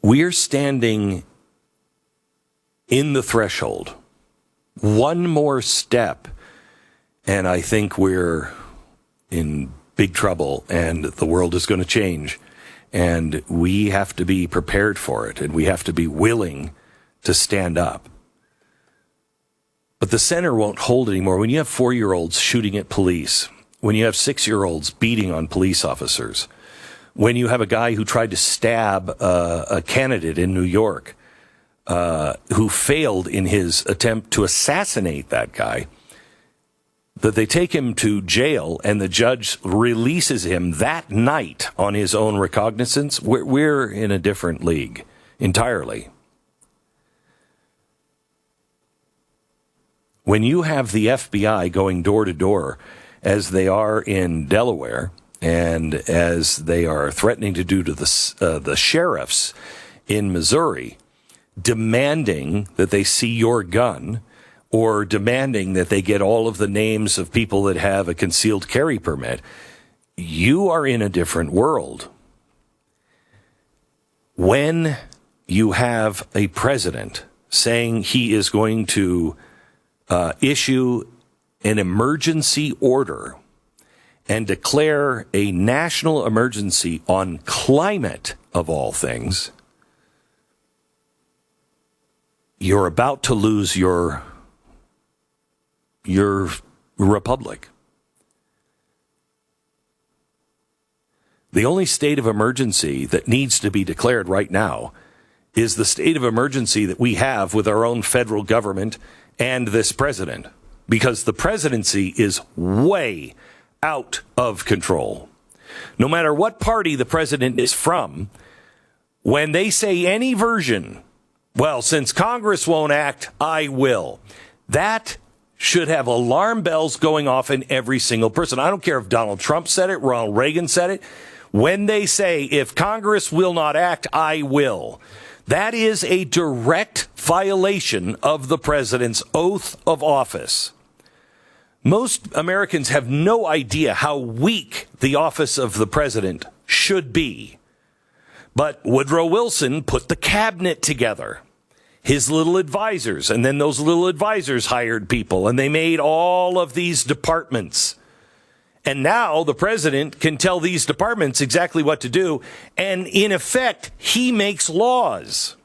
we're standing in the threshold. One more step, and I think we're in big trouble, and the world is going to change. And we have to be prepared for it, and we have to be willing to stand up. But the center won't hold anymore. When you have 4-year-olds shooting at police, when you have 6-year-olds beating on police officers, when you have a guy who tried to stab a candidate in New York, who failed in his attempt to assassinate that guy, that they take him to jail and the judge releases him that night on his own recognizance, we're in a different league entirely. When you have the FBI going door to door, as they are in Delaware, and as they are threatening to do to the sheriffs in Missouri, demanding that they see your gun, or demanding that they get all of the names of people that have a concealed carry permit, you are in a different world. When you have a president saying he is going to issue an emergency order and declare a national emergency on climate, of all things, you're about to lose your republic. The only state of emergency that needs to be declared right now is the state of emergency that we have with our own federal government and this president, because the presidency is way out of control. No matter what party the president is from, when they say any version, well, since Congress won't act, I will, that should have alarm bells going off in every single person. I don't care if Donald Trump said it, Ronald Reagan said it. When they say, if Congress will not act, I will, that is a direct violation of the president's oath of office. Most Americans have no idea how weak the office of the president should be. But Woodrow Wilson put the cabinet together, his little advisors, and then those little advisors hired people, and they made all of these departments. And now the president can tell these departments exactly what to do, and in effect, he makes laws.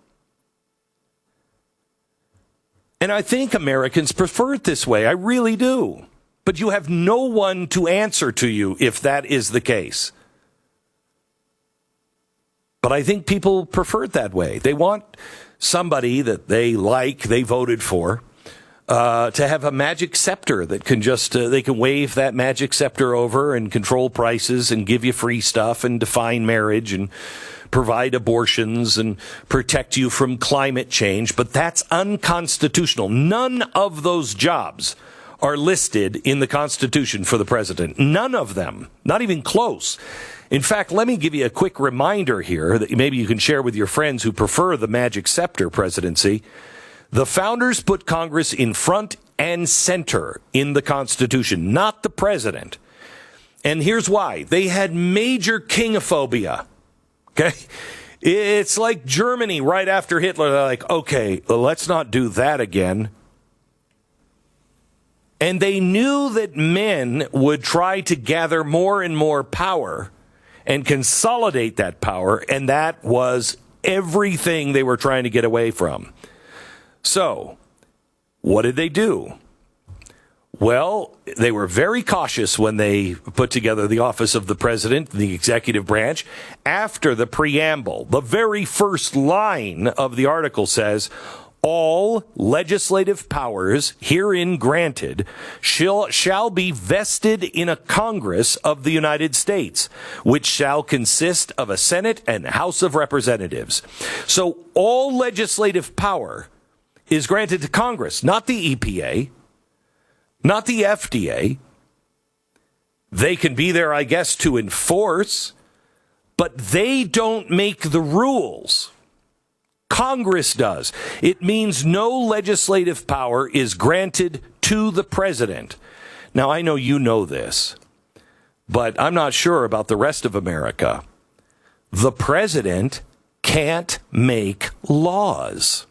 And I think Americans prefer it this way. I really do. But you have no one to answer to you if that is the case. But I think people prefer it that way. They want somebody that they like, they voted for, to have a magic scepter that can just, they can wave that magic scepter over and control prices and give you free stuff and define marriage and provide abortions and protect you from climate change. But that's unconstitutional. None of those jobs are listed in the Constitution for the president. None of them. Not even close. In fact, let me give you a quick reminder here that maybe you can share with your friends who prefer the magic scepter presidency. The founders put Congress in front and center in the Constitution, not the president. And here's why. They had major kingophobia. Okay? It's like Germany right after Hitler. They're like, okay, let's not do that again. And they knew that men would try to gather more and more power and consolidate that power, and that was everything they were trying to get away from. So, what did they do? Well, they were very cautious when they put together the office of the president, the executive branch. After the preamble, the very first line of the article says, all legislative powers herein granted shall be vested in a Congress of the United States, which shall consist of a Senate and House of Representatives. So all legislative power is granted to Congress, not the EPA, not the FDA. They can be there, I guess, to enforce, but they don't make the rules. Congress does. It means no legislative power is granted to the president. Now, I know you know this, but I'm not sure about the rest of America. The president can't make laws.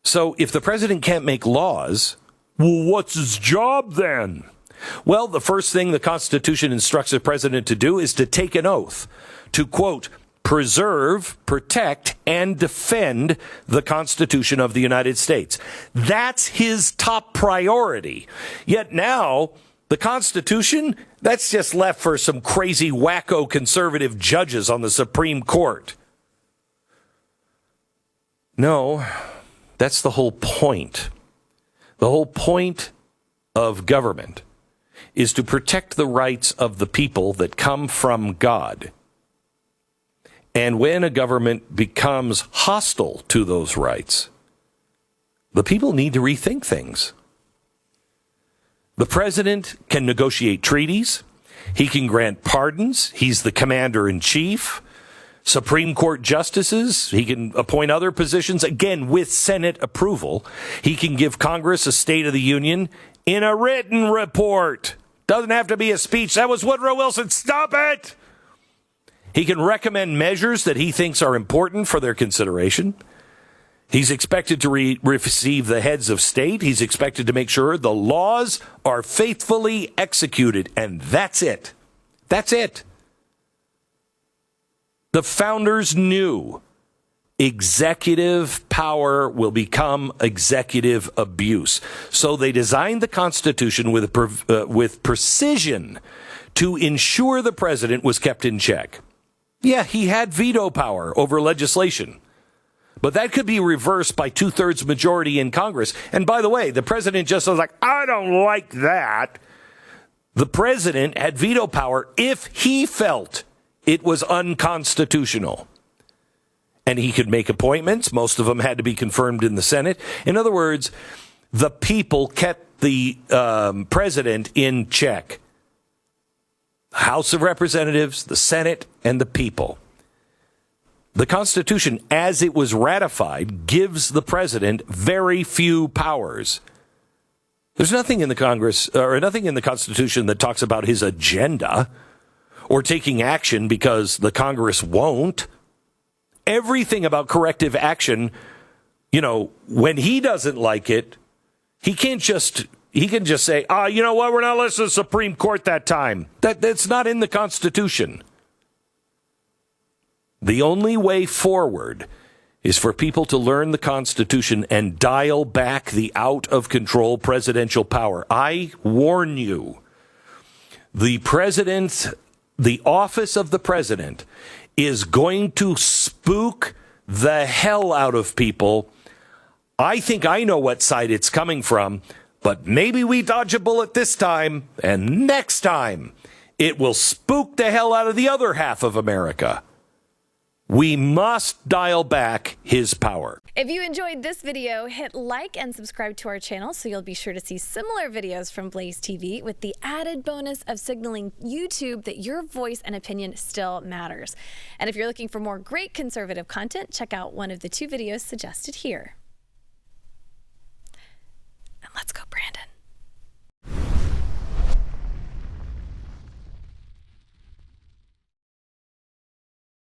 So if the president can't make laws, well, what's his job then? Well, the first thing the Constitution instructs the president to do is to take an oath to, quote, preserve, protect, and defend the Constitution of the United States. That's his top priority. Yet now, the Constitution, that's just left for some crazy, wacko conservative judges on the Supreme Court. No, that's the whole point. The whole point of government is to protect the rights of the people that come from God. And when a government becomes hostile to those rights, the people need to rethink things. The president can negotiate treaties. He can grant pardons. He's the commander-in-chief. Supreme Court justices. He can appoint other positions, again, with Senate approval. He can give Congress a State of the Union in a written report. Doesn't have to be a speech. That was Woodrow Wilson. Stop it! He can recommend measures that he thinks are important for their consideration. He's expected to receive the heads of state. He's expected to make sure the laws are faithfully executed. And that's it. That's it. The founders knew executive power will become executive abuse. So they designed the Constitution with precision to ensure the president was kept in check. Yeah, he had veto power over legislation, but that could be reversed by 2/3 majority in Congress. And by the way, the president just was like, I don't like that. The president had veto power if he felt it was unconstitutional. And he could make appointments. Most of them had to be confirmed in the Senate. In other words, the people kept the president in check. House of Representatives, the Senate, and the people. The Constitution, as it was ratified, gives the president very few powers. There's nothing in the Congress or nothing in the Constitution that talks about his agenda or taking action because the Congress won't. Everything about corrective action, when he doesn't like it, he can just say, you know what, we're not listening to the Supreme Court that time. That's not in the Constitution. The only way forward is for people to learn the Constitution and dial back the out-of-control presidential power. I warn you, the office of the president is going to spook the hell out of people. I think I know what side it's coming from, but maybe we dodge a bullet this time, and next time it will spook the hell out of the other half of America. We must dial back his power. If you enjoyed this video, hit like and subscribe to our channel so you'll be sure to see similar videos from BlazeTV with the added bonus of signaling YouTube that your voice and opinion still matters. And if you're looking for more great conservative content, check out one of the 2 videos suggested here.